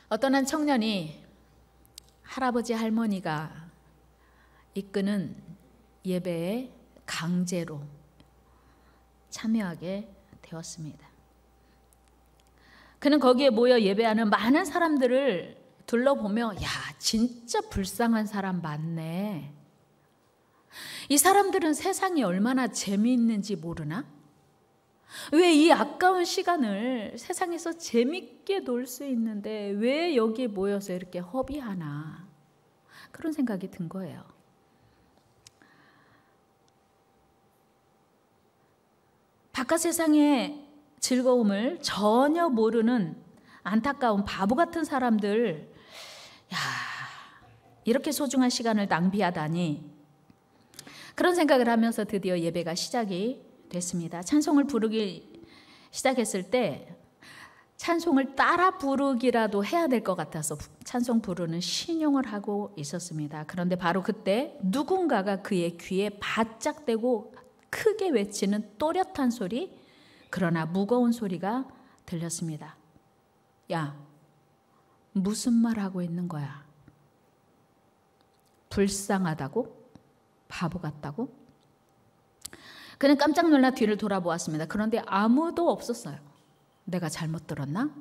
어떤 한 청년이 할아버지 할머니가 이끄는 예배에 강제로 참여하게 되었습니다. 그는 거기에 모여 예배하는 많은 사람들을 둘러보며 야, 진짜 불쌍한 사람 많네. 이 사람들은 세상이 얼마나 재미있는지 모르나? 왜 이 아까운 시간을 세상에서 재밌게 놀 수 있는데 왜 여기에 모여서 이렇게 허비하나? 그런 생각이 든 거예요. 바깥 세상의 즐거움을 전혀 모르는 안타까운 바보 같은 사람들, 야, 이렇게 소중한 시간을 낭비하다니. 그런 생각을 하면서 드디어 예배가 시작이 됐습니다. 찬송을 부르기 시작했을 때 찬송을 따라 부르기라도 해야 될 것 같아서 찬송 부르는 신용을 하고 있었습니다. 그런데 바로 그때 누군가가 그의 귀에 바짝 대고 크게 외치는 또렷한 소리, 그러나 무거운 소리가 들렸습니다. 야, 무슨 말 하고 있는 거야? 불쌍하다고? 바보 같다고? 그는 깜짝 놀라 뒤를 돌아보았습니다. 그런데 아무도 없었어요. 내가 잘못 들었나?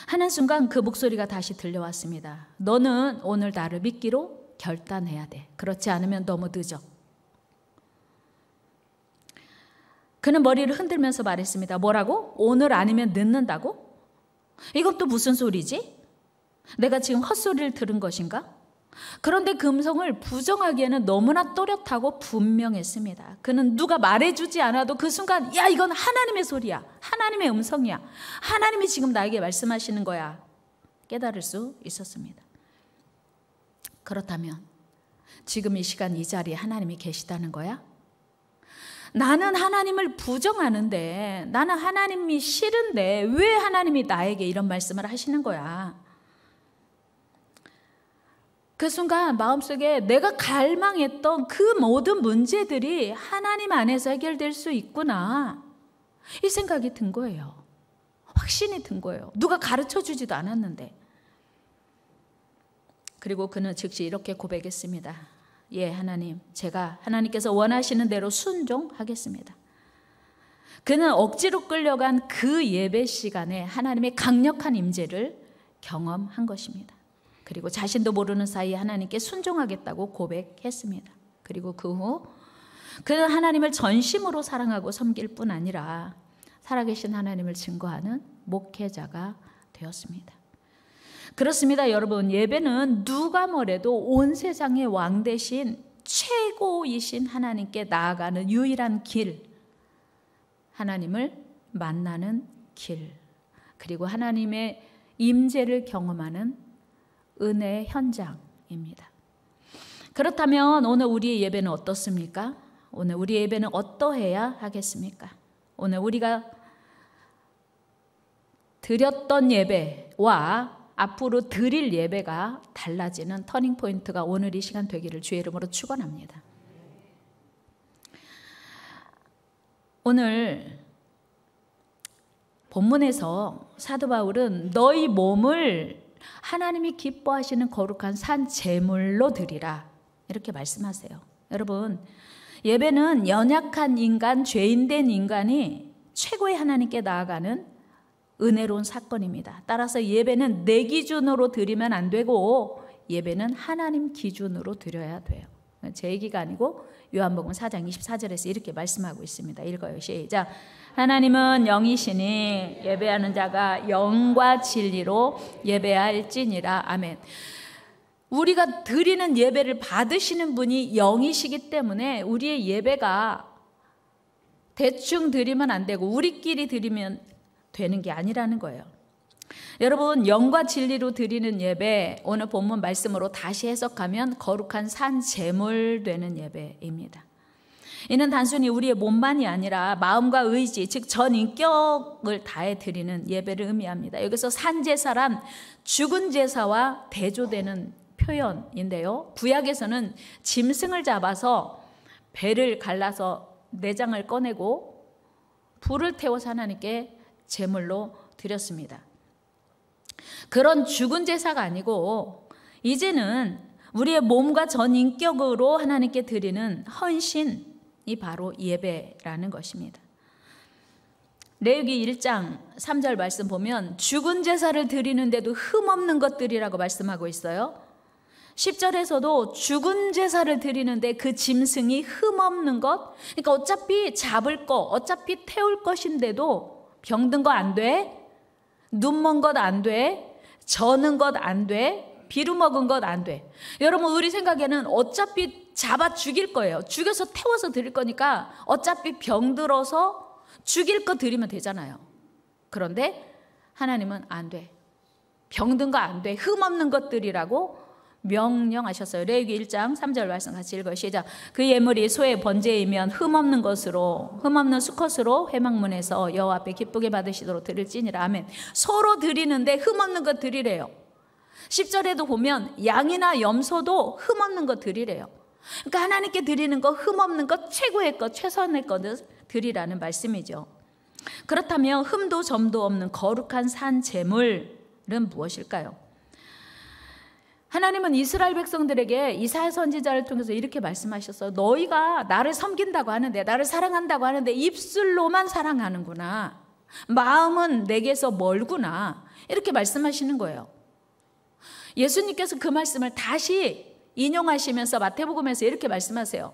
하는 순간 그 목소리가 다시 들려왔습니다. 너는 오늘 나를 믿기로 결단해야 돼. 그렇지 않으면 너무 늦어. 그는 머리를 흔들면서 말했습니다. 뭐라고? 오늘 아니면 늦는다고? 이건 또 무슨 소리지? 내가 지금 헛소리를 들은 것인가? 그런데 그 음성을 부정하기에는 너무나 또렷하고 분명했습니다. 그는 누가 말해주지 않아도 그 순간 야, 이건 하나님의 소리야. 하나님의 음성이야. 하나님이 지금 나에게 말씀하시는 거야. 깨달을 수 있었습니다. 그렇다면 지금 이 시간 이 자리에 하나님이 계시다는 거야? 나는 하나님을 부정하는데, 나는 하나님이 싫은데 왜 하나님이 나에게 이런 말씀을 하시는 거야? 그 순간 마음속에 내가 갈망했던 그 모든 문제들이 하나님 안에서 해결될 수 있구나, 이 생각이 든 거예요. 확신이 든 거예요. 누가 가르쳐주지도 않았는데. 그리고 그는 즉시 이렇게 고백했습니다. 예, 하나님, 제가 하나님께서 원하시는 대로 순종하겠습니다. 그는 억지로 끌려간 그 예배 시간에 하나님의 강력한 임재를 경험한 것입니다. 그리고 자신도 모르는 사이에 하나님께 순종하겠다고 고백했습니다. 그리고 그 후 그는 하나님을 전심으로 사랑하고 섬길 뿐 아니라 살아계신 하나님을 증거하는 목회자가 되었습니다. 그렇습니다, 여러분. 예배는 누가 뭐래도 온 세상의 왕 대신 최고이신 하나님께 나아가는 유일한 길, 하나님을 만나는 길, 그리고 하나님의 임재를 경험하는 은혜의 현장입니다. 그렇다면 오늘 우리의 예배는 어떻습니까? 오늘 우리의 예배는 어떠해야 하겠습니까? 오늘 우리가 드렸던 예배와 앞으로 드릴 예배가 달라지는 터닝포인트가 오늘 이 시간 되기를 주의 이름으로 축원합니다. 오늘 본문에서 사도 바울은 너희 몸을 하나님이 기뻐하시는 거룩한 산 제물로 드리라, 이렇게 말씀하세요. 여러분, 예배는 연약한 인간, 죄인된 인간이 최고의 하나님께 나아가는 은혜로운 사건입니다. 따라서 예배는 내 기준으로 드리면 안 되고 예배는 하나님 기준으로 드려야 돼요. 제 얘기가 아니고 요한복음 4장 24절에서 이렇게 말씀하고 있습니다. 읽어요. 시작. 하나님은 영이시니 예배하는 자가 영과 진리로 예배할지니라. 아멘. 우리가 드리는 예배를 받으시는 분이 영이시기 때문에 우리의 예배가 대충 드리면 안 되고 우리끼리 드리면 되는 게 아니라는 거예요. 여러분, 영과 진리로 드리는 예배, 오늘 본문 말씀으로 다시 해석하면 거룩한 산 제물 되는 예배입니다. 이는 단순히 우리의 몸만이 아니라 마음과 의지, 즉 전 인격을 다해 드리는 예배를 의미합니다. 여기서 산제사란 죽은 제사와 대조되는 표현인데요, 구약에서는 짐승을 잡아서 배를 갈라서 내장을 꺼내고 불을 태워서 하나님께 제물로 드렸습니다. 그런 죽은 제사가 아니고 이제는 우리의 몸과 전 인격으로 하나님께 드리는 헌신이 바로 예배라는 것입니다. 레위기 1장 3절 말씀 보면 죽은 제사를 드리는데도 흠없는 것들이라고 말씀하고 있어요. 10절에서도 죽은 제사를 드리는데 그 짐승이 흠없는 것, 그러니까 어차피 잡을 거, 어차피 태울 것인데도 병든 거 안 돼, 눈먼 것 안 돼, 저는 것 안 돼, 비루 먹은 것 안 돼. 여러분, 우리 생각에는 어차피 잡아 죽일 거예요. 죽여서 태워서 드릴 거니까 어차피 병들어서 죽일 거 드리면 되잖아요. 그런데 하나님은 안 돼. 병든 거 안 돼. 흠없는 것들이라고 명령하셨어요. 레위기 1장 3절 말씀 같이 읽어요. 시작. 그 예물이 소의 번제이면 흠없는 것으로, 흠없는 수컷으로 회막문에서 여호와 앞에 기쁘게 받으시도록 드릴지니라. 아멘. 소로 드리는데 흠없는 것 드리래요. 10절에도 보면 양이나 염소도 흠없는 것 드리래요. 그러니까 하나님께 드리는 거, 흠없는 것, 최고의 것, 최선의 것을 드리라는 말씀이죠. 그렇다면 흠도 점도 없는 거룩한 산 제물은 무엇일까요? 하나님은 이스라엘 백성들에게 이사야 선지자를 통해서 이렇게 말씀하셨어요. 너희가 나를 섬긴다고 하는데, 나를 사랑한다고 하는데 입술로만 사랑하는구나. 마음은 내게서 멀구나. 이렇게 말씀하시는 거예요. 예수님께서 그 말씀을 다시 인용하시면서 마태복음에서 이렇게 말씀하세요.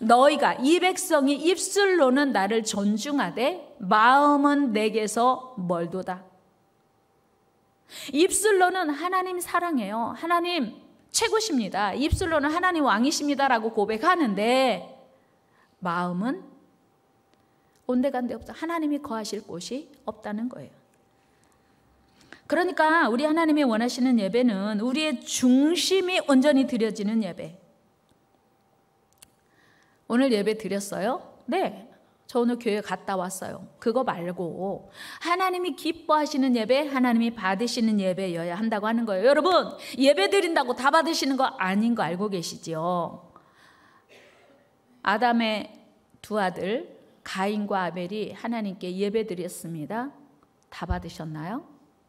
너희가 이 백성이 입술로는 나를 존중하되 마음은 내게서 멀도다. 입술로는 하나님 사랑해요. 하나님 최고십니다. 입술로는 하나님 왕이십니다라고 고백하는데 마음은 온데간데 없다. 하나님이 거하실 곳이 없다는 거예요. 그러니까 우리 하나님이 원하시는 예배는 우리의 중심이 온전히 드려지는 예배. 오늘 예배 드렸어요? 네. 저 오늘 교회 갔다 왔어요. 그거 말고 하나님이 기뻐하시는 예배, 하나님이 받으시는 예배여야 한다고 하는 거예요. 여러분, 예배 드린다고 다 받으시는 거 아닌 거 알고 계시죠? 아담의 두 아들 가인과 아벨이 하나님께 예배 드렸습니다. 다 받으셨나요?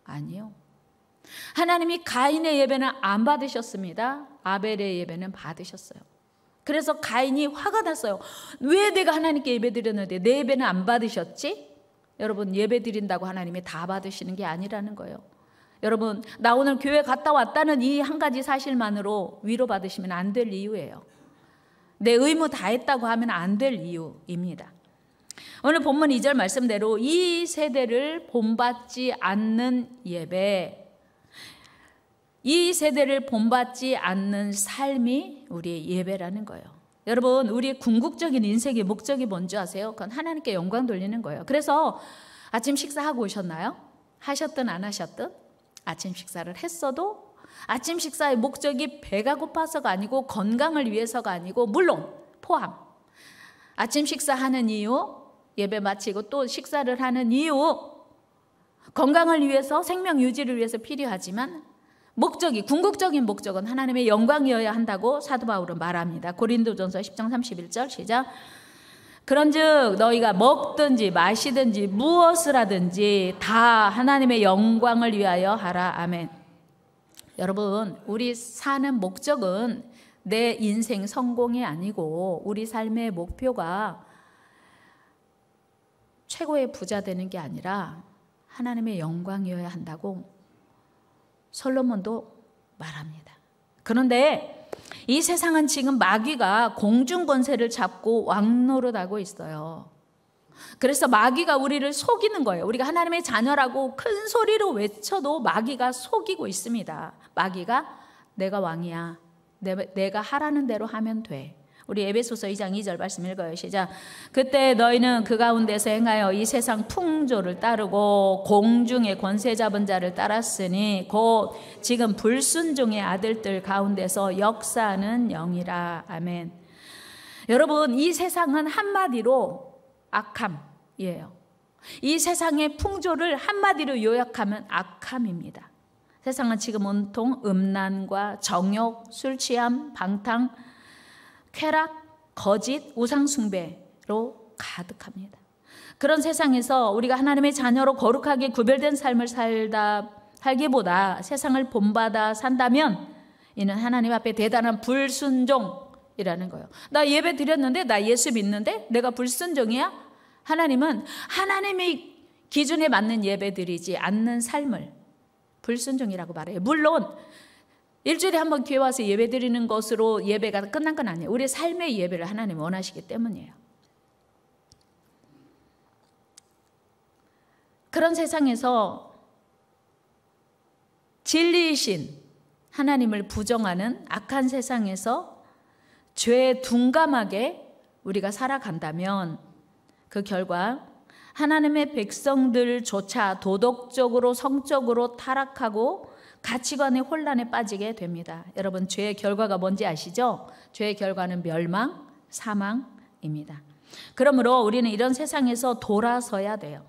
아니요. 하나님이 가인의 예배는 안 받으셨습니다. 아벨의 예배는 받으셨어요. 그래서 가인이 화가 났어요. 왜 내가 하나님께 예배 드렸는데 내 예배는 안 받으셨지? 여러분, 예배 드린다고 하나님이 다 받으시는 게 아니라는 거예요. 여러분, 나 오늘 교회 갔다 왔다는 이 한 가지 사실만으로 위로받으시면 안 될 이유예요. 내 의무 다 했다고 하면 안 될 이유입니다. 오늘 본문 2절 말씀대로 이 세대를 본받지 않는 예배, 이 세대를 본받지 않는 삶이 우리의 예배라는 거예요. 여러분, 우리의 궁극적인 인생의 목적이 뭔지 아세요? 그건 하나님께 영광 돌리는 거예요. 그래서 아침 식사하고 오셨나요? 하셨든 안 하셨든 아침 식사를 했어도 아침 식사의 목적이 배가 고파서가 아니고 건강을 위해서가 아니고, 물론 포함, 아침 식사하는 이유, 예배 마치고 또 식사를 하는 이유, 건강을 위해서, 생명 유지를 위해서 필요하지만 목적이, 궁극적인 목적은 하나님의 영광이어야 한다고 사도 바울은 말합니다. 고린도전서 10장 31절 시작. 그런즉 너희가 먹든지 마시든지 무엇을 하든지 다 하나님의 영광을 위하여 하라. 아멘. 여러분, 우리 사는 목적은 내 인생 성공이 아니고 우리 삶의 목표가 최고의 부자 되는 게 아니라 하나님의 영광이어야 한다고 솔로몬도 말합니다. 그런데 이 세상은 지금 마귀가 공중 권세를 잡고 왕노릇하고 있어요. 그래서 마귀가 우리를 속이는 거예요. 우리가 하나님의 자녀라고 큰 소리로 외쳐도 마귀가 속이고 있습니다. 마귀가 내가 왕이야, 내가 하라는 대로 하면 돼. 우리 에베소서 2장 2절 말씀 읽어요. 시작. 그때 너희는 그 가운데서 행하여 이 세상 풍조를 따르고 공중의 권세 잡은 자를 따랐으니 곧 지금 불순종의 아들들 가운데서 역사하는 영이라. 아멘. 여러분, 이 세상은 한마디로 악함이에요. 이 세상의 풍조를 한마디로 요약하면 악함입니다. 세상은 지금 온통 음란과 정욕, 술 취함, 방탕, 쾌락, 거짓, 우상숭배로 가득합니다. 그런 세상에서 우리가 하나님의 자녀로 거룩하게 구별된 삶을 살다 살기보다 세상을 본받아 산다면 이는 하나님 앞에 대단한 불순종이라는 거예요. 나 예배 드렸는데, 나 예수 믿는데 내가 불순종이야? 하나님은 하나님의 기준에 맞는 예배 드리지 않는 삶을 불순종이라고 말해요. 물론 일주일에 한 번 교회 와서 예배 드리는 것으로 예배가 끝난 건 아니에요. 우리 삶의 예배를 하나님 원하시기 때문이에요. 그런 세상에서 진리이신 하나님을 부정하는 악한 세상에서 죄에 둔감하게 우리가 살아간다면 그 결과 하나님의 백성들조차 도덕적으로 성적으로 타락하고 가치관의 혼란에 빠지게 됩니다. 여러분, 죄의 결과가 뭔지 아시죠? 죄의 결과는 멸망, 사망입니다. 그러므로 우리는 이런 세상에서 돌아서야 돼요.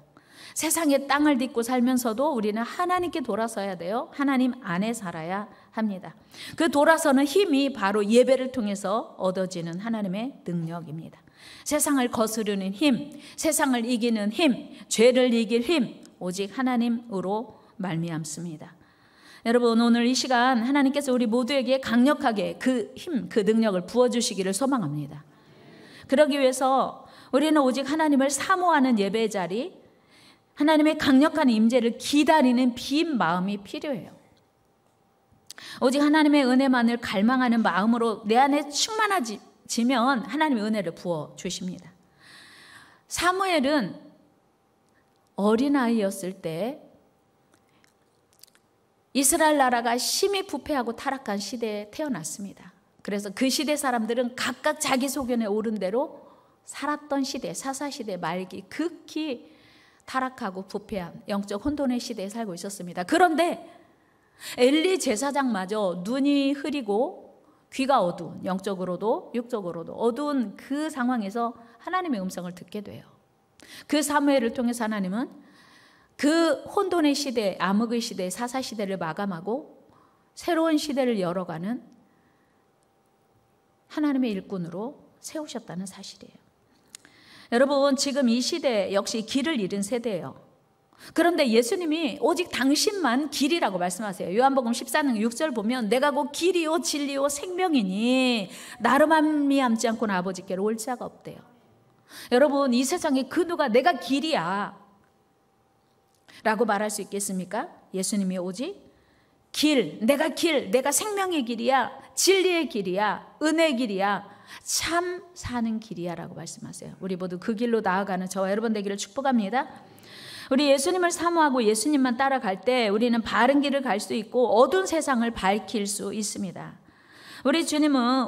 세상의 땅을 딛고 살면서도 우리는 하나님께 돌아서야 돼요. 하나님 안에 살아야 합니다. 그 돌아서는 힘이 바로 예배를 통해서 얻어지는 하나님의 능력입니다. 세상을 거스르는 힘, 세상을 이기는 힘, 죄를 이길 힘, 오직 하나님으로 말미암습니다. 여러분, 오늘 이 시간 하나님께서 우리 모두에게 강력하게 그 힘, 그 능력을 부어주시기를 소망합니다. 그러기 위해서 우리는 오직 하나님을 사모하는 예배 자리, 하나님의 강력한 임재를 기다리는 빈 마음이 필요해요. 오직 하나님의 은혜만을 갈망하는 마음으로 내 안에 충만해지면 하나님의 은혜를 부어주십니다. 사무엘은 어린아이였을 때 이스라엘 나라가 심히 부패하고 타락한 시대에 태어났습니다. 그래서 그 시대 사람들은 각각 자기 소견에 오른 대로 살았던 시대, 사사시대 말기 극히 타락하고 부패한 영적 혼돈의 시대에 살고 있었습니다. 그런데 엘리 제사장마저 눈이 흐리고 귀가 어두운, 영적으로도 육적으로도 어두운 그 상황에서 하나님의 음성을 듣게 돼요. 그 사무엘을 통해서 하나님은 그 혼돈의 시대, 암흑의 시대, 사사시대를 마감하고 새로운 시대를 열어가는 하나님의 일꾼으로 세우셨다는 사실이에요. 여러분, 지금 이 시대 역시 길을 잃은 세대예요. 그런데 예수님이 오직 당신만 길이라고 말씀하세요. 요한복음 14장 6절 보면 내가 곧 길이요 진리요 생명이니 나로 말미암지 않고는 아버지께로 올 자가 없대요. 여러분, 이 세상에 그 누가 내가 길이야 라고 말할 수 있겠습니까? 예수님이 오직 내가 생명의 길이야, 진리의 길이야, 은혜의 길이야, 참 사는 길이야 라고 말씀하세요. 우리 모두 그 길로 나아가는 저와 여러분 되기를 축복합니다. 우리 예수님을 사모하고 예수님만 따라갈 때 우리는 바른 길을 갈 수 있고 어두운 세상을 밝힐 수 있습니다. 우리 주님은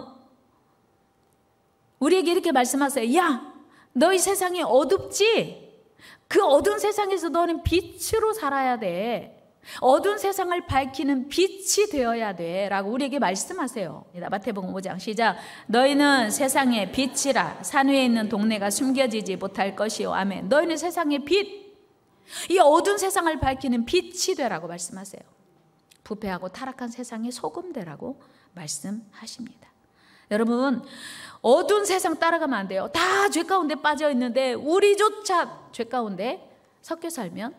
우리에게 이렇게 말씀하세요. 야, 너희 세상이 어둡지? 그 어두운 세상에서 너는 빛으로 살아야 돼. 어두운 세상을 밝히는 빛이 되어야 돼 라고 우리에게 말씀하세요. 마태복음 5장 시작. 너희는 세상의 빛이라. 산 위에 있는 동네가 숨겨지지 못할 것이요. 아멘. 너희는 세상의 빛, 이 어두운 세상을 밝히는 빛이 되라고 말씀하세요. 부패하고 타락한 세상의 소금 되라고 말씀하십니다. 여러분, 어두운 세상 따라가면 안 돼요. 다 죄 가운데 빠져 있는데 우리조차 죄 가운데 섞여 살면,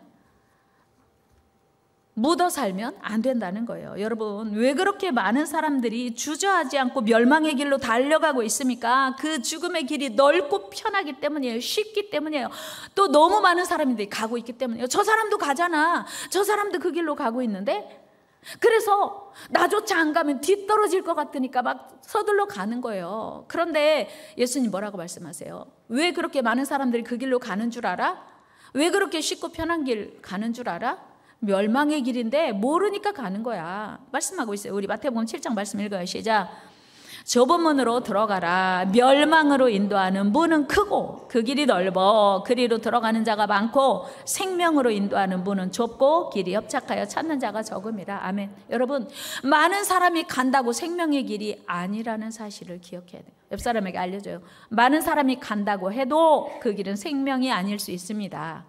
묻어 살면 안 된다는 거예요. 여러분, 왜 그렇게 많은 사람들이 주저하지 않고 멸망의 길로 달려가고 있습니까? 그 죽음의 길이 넓고 편하기 때문이에요. 쉽기 때문이에요. 또 너무 많은 사람들이 가고 있기 때문이에요. 저 사람도 가잖아. 저 사람도 그 길로 가고 있는데, 그래서 나조차 안 가면 뒤떨어질 것 같으니까 막 서둘러 가는 거예요. 그런데 예수님 뭐라고 말씀하세요? 왜 그렇게 많은 사람들이 그 길로 가는 줄 알아? 왜 그렇게 쉽고 편한 길 가는 줄 알아? 멸망의 길인데 모르니까 가는 거야 말씀하고 있어요. 우리 마태복음 7장 말씀 읽어요. 시작. 좁은 문으로 들어가라. 멸망으로 인도하는 문은 크고 그 길이 넓어 그리로 들어가는 자가 많고 생명으로 인도하는 문은 좁고 길이 협착하여 찾는 자가 적음이라. 아멘. 여러분, 많은 사람이 간다고 생명의 길이 아니라는 사실을 기억해야 돼요. 옆 사람에게 알려줘요. 많은 사람이 간다고 해도 그 길은 생명이 아닐 수 있습니다.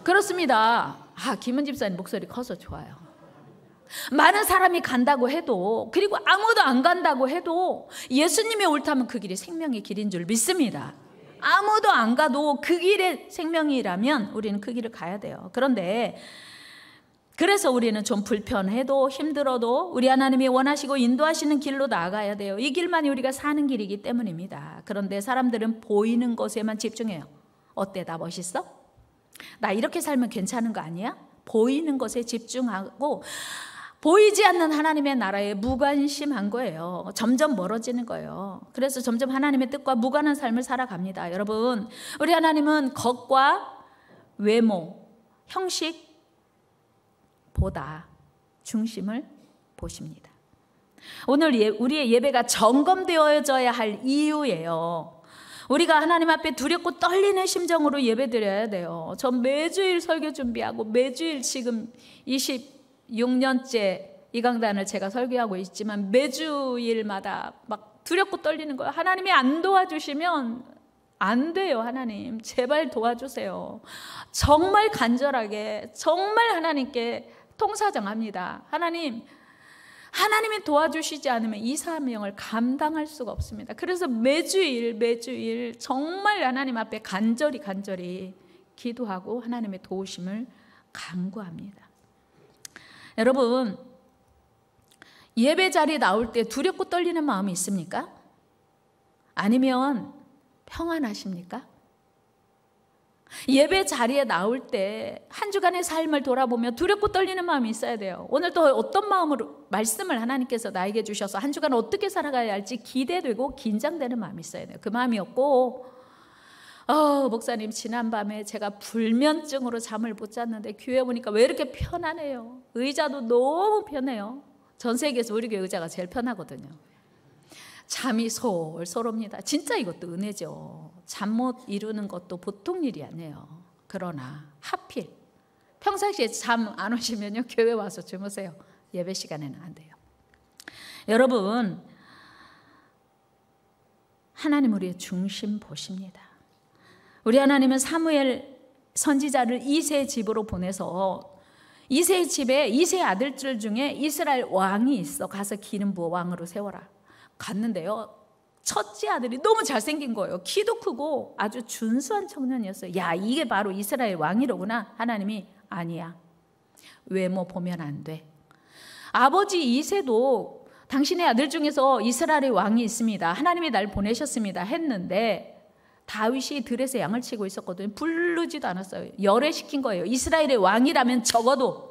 그렇습니다. 김은 집사님 목소리 커서 좋아요. 많은 사람이 간다고 해도, 그리고 아무도 안 간다고 해도 예수님이 옳다면 그 길이 생명의 길인 줄 믿습니다. 아무도 안 가도 그 길에 생명이라면 우리는 그 길을 가야 돼요. 그런데 그래서 우리는 좀 불편해도 힘들어도 우리 하나님이 원하시고 인도하시는 길로 나아가야 돼요. 이 길만이 우리가 사는 길이기 때문입니다. 그런데 사람들은 보이는 것에만 집중해요. 어때? 나 멋있어? 나 이렇게 살면 괜찮은 거 아니야? 보이는 것에 집중하고 보이지 않는 하나님의 나라에 무관심한 거예요. 점점 멀어지는 거예요. 그래서 점점 하나님의 뜻과 무관한 삶을 살아갑니다. 여러분, 우리 하나님은 겉과 외모, 형식보다 중심을 보십니다. 오늘 우리의 예배가 점검되어져야 할 이유예요. 우리가 하나님 앞에 두렵고 떨리는 심정으로 예배드려야 돼요. 전 매주일 설교 준비하고 매주일 지금 26년째 이 강단을 제가 설교하고 있지만 매주일마다 막 두렵고 떨리는 거예요. 하나님이 안 도와주시면 안 돼요. 하나님 제발 도와주세요. 정말 간절하게 정말 하나님께 통사정합니다. 하나님이 도와주시지 않으면 이 사명을 감당할 수가 없습니다. 그래서 매주일 정말 하나님 앞에 간절히 기도하고 하나님의 도우심을 간구합니다. 여러분, 예배 자리에 나올 때 두렵고 떨리는 마음이 있습니까? 아니면 평안하십니까? 예배 자리에 나올 때 한 주간의 삶을 돌아보며 두렵고 떨리는 마음이 있어야 돼요. 오늘 또 어떤 마음으로 말씀을 하나님께서 나에게 주셔서 한 주간 어떻게 살아가야 할지 기대되고 긴장되는 마음이 있어야 돼요. 그 마음이 없고 목사님 지난밤에 제가 불면증으로 잠을 못 잤는데 교회 오니까 왜 이렇게 편하네요. 의자도 너무 편해요. 전 세계에서 우리 교회 의자가 제일 편하거든요. 잠이 솔솔 옵니다. 진짜 이것도 은혜죠. 잠 못 이루는 것도 보통 일이 아니에요. 그러나 하필 평상시에 잠 안 오시면요 교회 와서 주무세요. 예배 시간에는 안 돼요. 여러분, 하나님 우리의 중심 보십니다. 우리 하나님은 사무엘 선지자를 이새의 집으로 보내서 이새의 집에 이새의 아들들 중에 이스라엘 왕이 있어. 가서 기름 부어 왕으로 세워라. 갔는데요, 첫째 아들이 너무 잘생긴 거예요. 키도 크고 아주 준수한 청년이었어요. 야, 이게 바로 이스라엘 왕이로구나. 하나님이 아니야, 외모 보면 안 돼. 아버지 이새도 당신의 아들 중에서 이스라엘의 왕이 있습니다. 하나님이 날 보내셨습니다 했는데 다윗이 들에서 양을 치고 있었거든요. 부르지도 않았어요. 열애시킨 거예요. 이스라엘의 왕이라면 적어도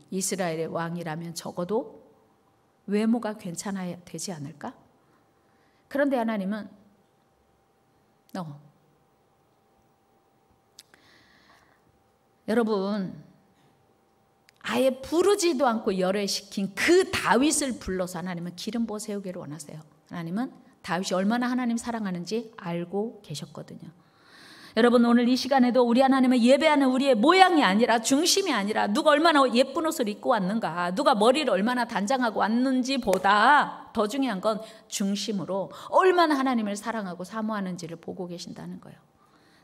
이스라엘의 왕이라면 적어도 외모가 괜찮아야 되지 않을까? 그런데 하나님은 여러분, 아예 부르지도 않고 열애시킨 그 다윗을 불러서 하나님은 기름 부어 세우기를 원하세요. 하나님은 다윗이 얼마나 하나님 사랑하는지 알고 계셨거든요. 여러분, 오늘 이 시간에도 우리 하나님은 예배하는 우리의 모양이 아니라, 중심이 아니라 누가 얼마나 예쁜 옷을 입고 왔는가, 누가 머리를 얼마나 단장하고 왔는지보다 더 중요한 건 중심으로 얼마나 하나님을 사랑하고 사모하는지를 보고 계신다는 거예요.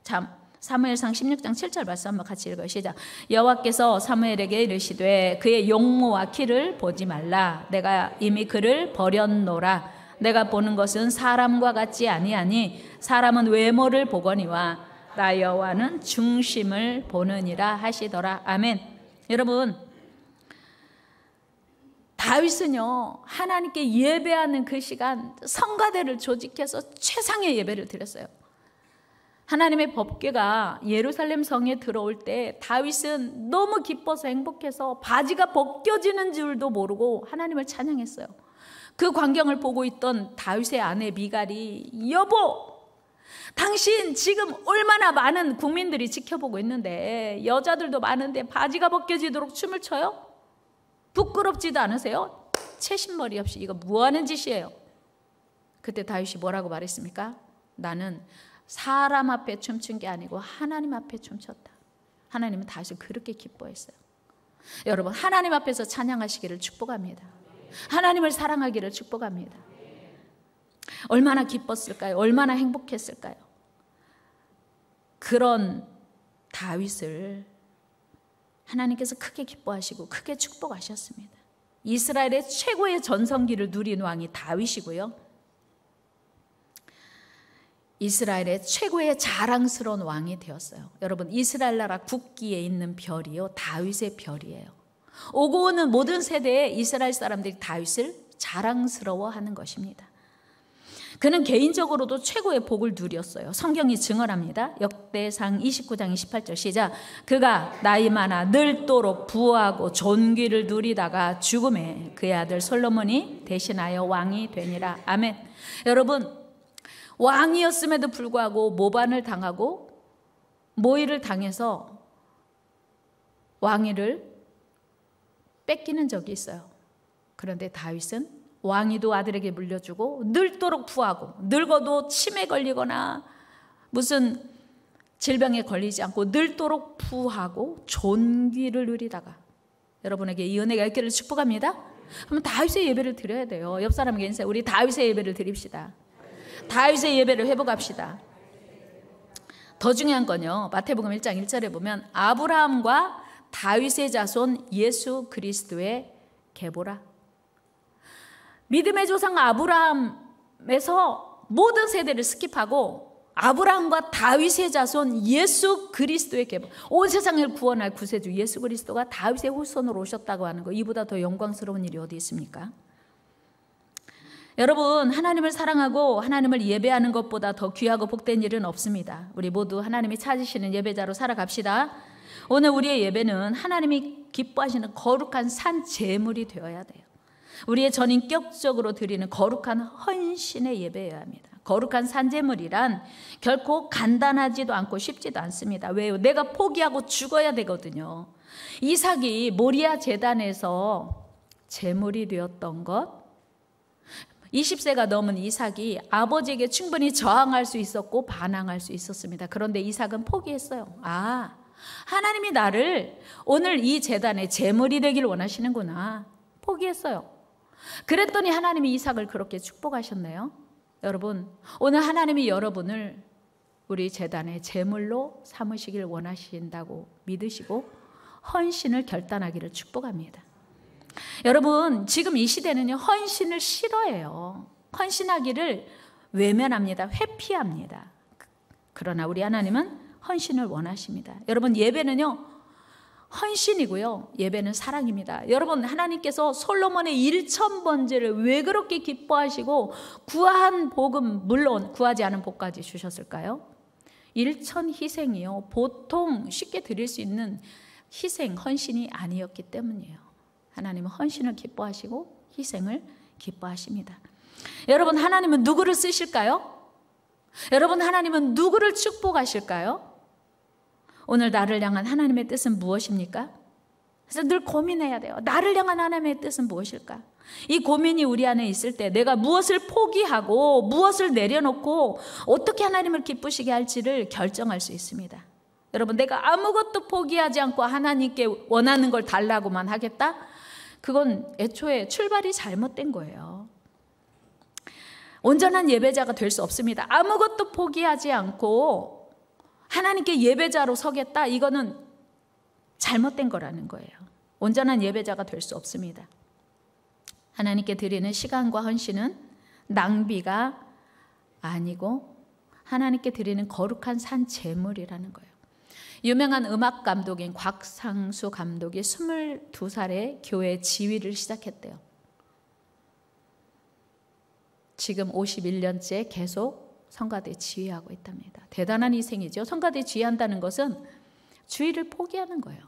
참, 사무엘상 16장 7절 말씀 한번 같이 읽어요. 시작. 여호와께서 사무엘에게 이르시되 그의 용모와 키를 보지 말라. 내가 이미 그를 버렸노라. 내가 보는 것은 사람과 같지 아니하니 사람은 외모를 보거니와 나 여호와는 중심을 보느니라 하시더라. 아멘. 여러분, 다윗은요 하나님께 예배하는 그 시간 성가대를 조직해서 최상의 예배를 드렸어요. 하나님의 법궤가 예루살렘 성에 들어올 때 다윗은 너무 기뻐서 행복해서 바지가 벗겨지는 줄도 모르고 하나님을 찬양했어요. 그 광경을 보고 있던 다윗의 아내 미갈이, 여보, 당신 지금 얼마나 많은 국민들이 지켜보고 있는데, 여자들도 많은데 바지가 벗겨지도록 춤을 춰요? 부끄럽지도 않으세요? 채신머리 없이 이거 뭐하는 짓이에요? 그때 다윗이 뭐라고 말했습니까? 나는 사람 앞에 춤춘 게 아니고 하나님 앞에 춤췄다. 하나님은 다윗을 그렇게 기뻐했어요. 여러분, 하나님 앞에서 찬양하시기를 축복합니다. 하나님을 사랑하기를 축복합니다. 얼마나 기뻤을까요? 얼마나 행복했을까요? 그런 다윗을 하나님께서 크게 기뻐하시고 크게 축복하셨습니다. 이스라엘의 최고의 전성기를 누린 왕이 다윗이고요, 이스라엘의 최고의 자랑스러운 왕이 되었어요. 여러분, 이스라엘 나라 국기에 있는 별이요, 다윗의 별이에요. 오고 오는 모든 세대에 이스라엘 사람들이 다윗을 자랑스러워하는 것입니다. 그는 개인적으로도 최고의 복을 누렸어요. 성경이 증언합니다. 역대상 29장 28절 시작. 그가 나이 많아 늙도록 부하고 존귀를 누리다가 죽음에 그의 아들 솔로몬이 대신하여 왕이 되니라. 아멘. 여러분, 왕이었음에도 불구하고 모반을 당하고 모의를 당해서 왕위를 뺏기는 적이 있어요. 그런데 다윗은 왕위도 아들에게 물려주고 늙도록 부하고, 늙어도 치매 걸리거나 무슨 질병에 걸리지 않고 늙도록 부하고 존귀를 누리다가, 여러분에게 이 은혜가 있기를 축복합니다. 그러면 다윗의 예배를 드려야 돼요. 옆 사람에게 인사해. 우리 다윗의 예배를 드립시다. 다윗의 예배를 회복합시다. 더 중요한 건요, 마태복음 1장 1절에 보면 아브라함과 다윗의 자손 예수 그리스도의 계보라. 믿음의 조상 아브라함에서 모든 세대를 스킵하고 아브라함과 다윗의 자손 예수 그리스도의 계보, 온 세상을 구원할 구세주 예수 그리스도가 다윗의 후손으로 오셨다고 하는 거, 이보다 더 영광스러운 일이 어디 있습니까? 여러분, 하나님을 사랑하고 하나님을 예배하는 것보다 더 귀하고 복된 일은 없습니다. 우리 모두 하나님이 찾으시는 예배자로 살아갑시다. 오늘 우리의 예배는 하나님이 기뻐하시는 거룩한 산 제물이 되어야 돼요. 우리의 전인격적으로 드리는 거룩한 헌신의 예배여야 합니다. 거룩한 산제물이란 결코 간단하지도 않고 쉽지도 않습니다. 왜요? 내가 포기하고 죽어야 되거든요. 이삭이 모리아 제단에서 제물이 되었던 것, 20세가 넘은 이삭이 아버지에게 충분히 저항할 수 있었고 반항할 수 있었습니다. 그런데 이삭은 포기했어요. 하나님이 나를 오늘 이 제단의 제물이 되길 원하시는구나. 포기했어요. 그랬더니 하나님이 이삭을 그렇게 축복하셨네요. 여러분, 오늘 하나님이 여러분을 우리 제단의 제물로 삼으시길 원하신다고 믿으시고 헌신을 결단하기를 축복합니다. 여러분, 지금 이 시대는요, 헌신을 싫어해요. 헌신하기를 외면합니다. 회피합니다. 그러나 우리 하나님은 헌신을 원하십니다. 여러분, 예배는요, 헌신이고요, 예배는 사랑입니다. 여러분, 하나님께서 솔로몬의 1000번제를 왜 그렇게 기뻐하시고 구한 복음, 물론 구하지 않은 복까지 주셨을까요? 1000 희생이요, 보통 쉽게 드릴 수 있는 희생, 헌신이 아니었기 때문이에요. 하나님은 헌신을 기뻐하시고 희생을 기뻐하십니다. 여러분, 하나님은 누구를 쓰실까요? 여러분, 하나님은 누구를 축복하실까요? 오늘 나를 향한 하나님의 뜻은 무엇입니까? 그래서 늘 고민해야 돼요. 나를 향한 하나님의 뜻은 무엇일까? 이 고민이 우리 안에 있을 때 내가 무엇을 포기하고 무엇을 내려놓고 어떻게 하나님을 기쁘시게 할지를 결정할 수 있습니다. 여러분, 내가 아무것도 포기하지 않고 하나님께 원하는 걸 달라고만 하겠다? 그건 애초에 출발이 잘못된 거예요. 온전한 예배자가 될 수 없습니다. 아무것도 포기하지 않고 하나님께 예배자로 서겠다? 이거는 잘못된 거라는 거예요. 온전한 예배자가 될 수 없습니다. 하나님께 드리는 시간과 헌신은 낭비가 아니고 하나님께 드리는 거룩한 산 제물이라는 거예요. 유명한 음악 감독인 곽상수 감독이 22살에 교회 지휘를 시작했대요. 지금 51년째 계속 성가대 지휘하고 있답니다. 대단한 희생이죠. 성가대 지휘한다는 것은 주의를 포기하는 거예요.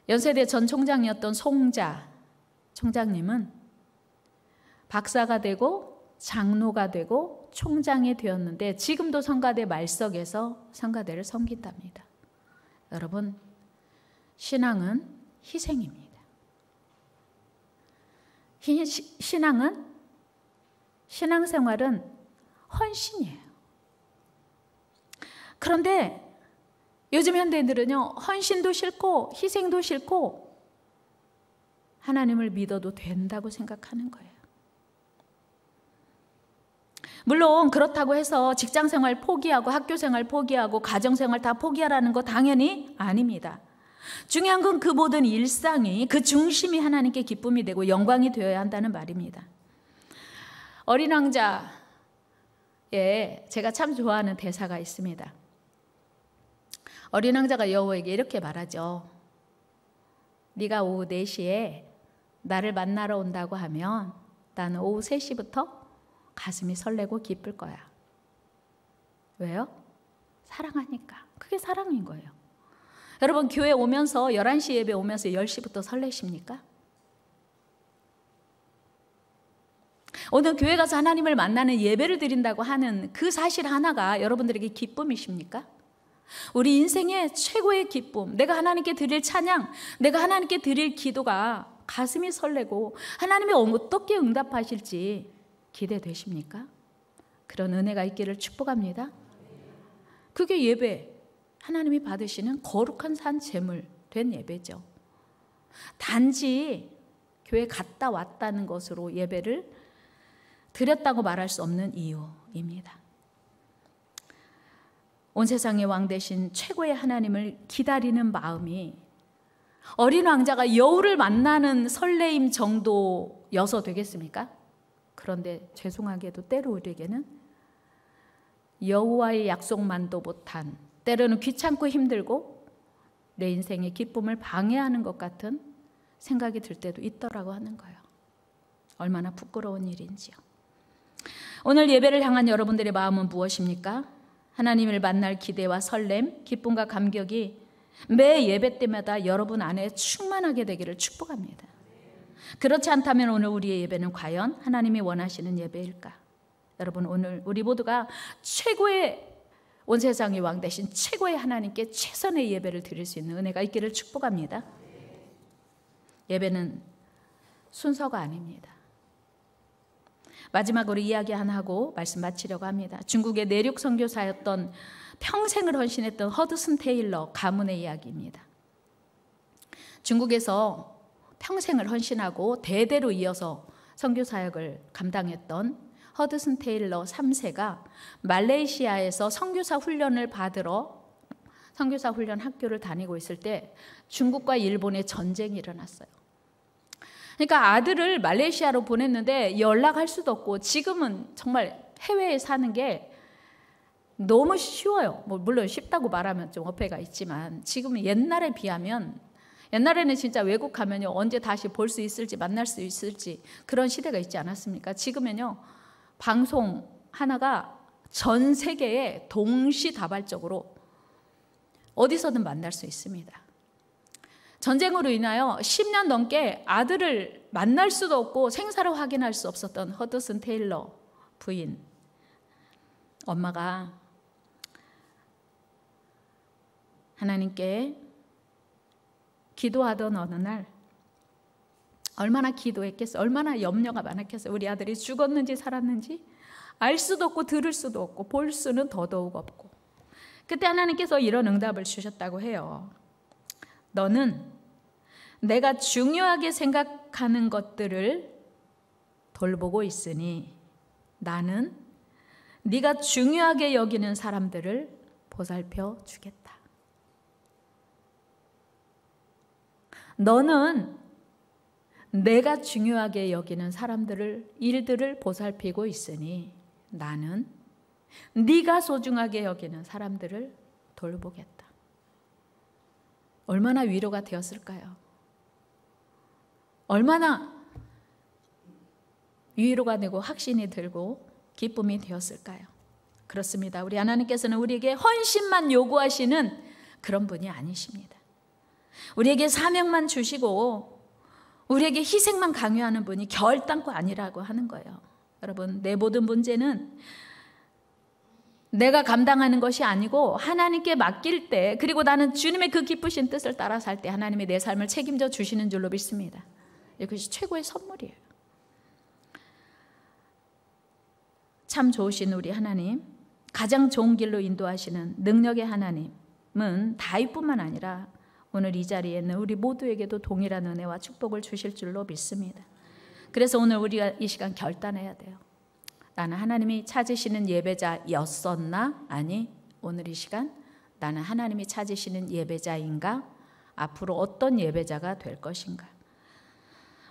연세대 전 총장이었던 송자 총장님은 박사가 되고 장로가 되고 총장이 되었는데 지금도 성가대 말석에서 성가대를 섬긴답니다. 여러분, 신앙은 희생입니다. 신앙생활은 헌신이에요. 그런데 요즘 현대인들은요, 헌신도 싫고 희생도 싫고 하나님을 믿어도 된다고 생각하는 거예요. 물론 그렇다고 해서 직장생활 포기하고 학교생활 포기하고 가정생활 다 포기하라는 거 당연히 아닙니다. 중요한 건 그 모든 일상이, 그 중심이 하나님께 기쁨이 되고 영광이 되어야 한다는 말입니다. 어린 왕자 제가 참 좋아하는 대사가 있습니다. 어린 왕자가 여호와에게 이렇게 말하죠. 네가 오후 4시에 나를 만나러 온다고 하면 나는 오후 3시부터 가슴이 설레고 기쁠 거야. 왜요? 사랑하니까. 그게 사랑인 거예요. 여러분 교회 오면서 11시 예배 오면서 10시부터 설레십니까? 오늘 교회 가서 하나님을 만나는 예배를 드린다고 하는 그 사실 하나가 여러분들에게 기쁨이십니까? 우리 인생의 최고의 기쁨, 내가 하나님께 드릴 찬양, 내가 하나님께 드릴 기도가 가슴이 설레고 하나님이 어떻게 응답하실지 기대되십니까? 그런 은혜가 있기를 축복합니다. 그게 예배, 하나님이 받으시는 거룩한 산 제물 된 예배죠. 단지 교회 갔다 왔다는 것으로 예배를 드렸다고 말할 수 없는 이유입니다. 온 세상의 왕 되신 최고의 하나님을 기다리는 마음이 어린 왕자가 여우를 만나는 설레임 정도여서 되겠습니까? 그런데 죄송하게도 때로 우리에게는 여호와의 약속만도 못한, 때로는 귀찮고 힘들고 내 인생의 기쁨을 방해하는 것 같은 생각이 들 때도 있더라고 하는 거예요. 얼마나 부끄러운 일인지요. 오늘 예배를 향한 여러분들의 마음은 무엇입니까? 하나님을 만날 기대와 설렘, 기쁨과 감격이 매 예배 때마다 여러분 안에 충만하게 되기를 축복합니다. 그렇지 않다면 오늘 우리의 예배는 과연 하나님이 원하시는 예배일까? 여러분 오늘 우리 모두가 최고의 온 세상의 왕 되신 최고의 하나님께 최선의 예배를 드릴 수 있는 은혜가 있기를 축복합니다. 예배는 순서가 아닙니다. 마지막으로 이야기 하나 하고 말씀 마치려고 합니다. 중국의 내륙 선교사였던 평생을 헌신했던 허드슨 테일러 가문의 이야기입니다. 중국에서 평생을 헌신하고 대대로 이어서 선교 사역을 감당했던 허드슨 테일러 3세가 말레이시아에서 선교사 훈련을 받으러 선교사 훈련 학교를 다니고 있을 때 중국과 일본의 전쟁이 일어났어요. 그러니까 아들을 말레이시아로 보냈는데 연락할 수도 없고, 지금은 정말 해외에 사는 게 너무 쉬워요. 물론 쉽다고 말하면 좀 어폐가 있지만 지금은 옛날에 비하면, 옛날에는 진짜 외국 가면요 언제 다시 볼 수 있을지 만날 수 있을지 그런 시대가 있지 않았습니까? 지금은요 방송 하나가 전 세계에 동시다발적으로 어디서든 만날 수 있습니다. 전쟁으로 인하여 10년 넘게 아들을 만날 수도 없고 생사를 확인할 수 없었던 허드슨 테일러 부인, 엄마가 하나님께 기도하던 어느 날, 얼마나 기도했겠어요? 얼마나 염려가 많았겠어요? 우리 아들이 죽었는지 살았는지 알 수도 없고 들을 수도 없고 볼 수는 더더욱 없고, 그때 하나님께서 이런 응답을 주셨다고 해요. 너는 내가 중요하게 생각하는 것들을 돌보고 있으니 나는 네가 중요하게 여기는 사람들을 보살펴 주겠다. 너는 내가 중요하게 여기는 사람들을, 일들을 보살피고 있으니 나는 네가 소중하게 여기는 사람들을 돌보겠다. 얼마나 위로가 되었을까요? 얼마나 위로가 되고 확신이 들고 기쁨이 되었을까요? 그렇습니다. 우리 하나님께서는 우리에게 헌신만 요구하시는 그런 분이 아니십니다. 우리에게 사명만 주시고 우리에게 희생만 강요하는 분이 결단코 아니라고 하는 거예요. 여러분, 내 모든 문제는 내가 감당하는 것이 아니고 하나님께 맡길 때, 그리고 나는 주님의 그 기쁘신 뜻을 따라 살 때 하나님이 내 삶을 책임져 주시는 줄로 믿습니다. 이것이 최고의 선물이에요. 참 좋으신 우리 하나님, 가장 좋은 길로 인도하시는 능력의 하나님은 다윗뿐만 아니라 오늘 이 자리에 있는 우리 모두에게도 동일한 은혜와 축복을 주실 줄로 믿습니다. 그래서 오늘 우리가 이 시간 결단해야 돼요. 나는 하나님이 찾으시는 예배자였었나? 아니, 오늘 이 시간 나는 하나님이 찾으시는 예배자인가? 앞으로 어떤 예배자가 될 것인가?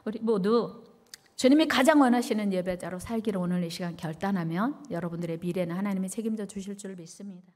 우리 모두 주님이 가장 원하시는 예배자로 살기를 오늘 이 시간 결단하면 여러분들의 미래는 하나님이 책임져 주실 줄 믿습니다.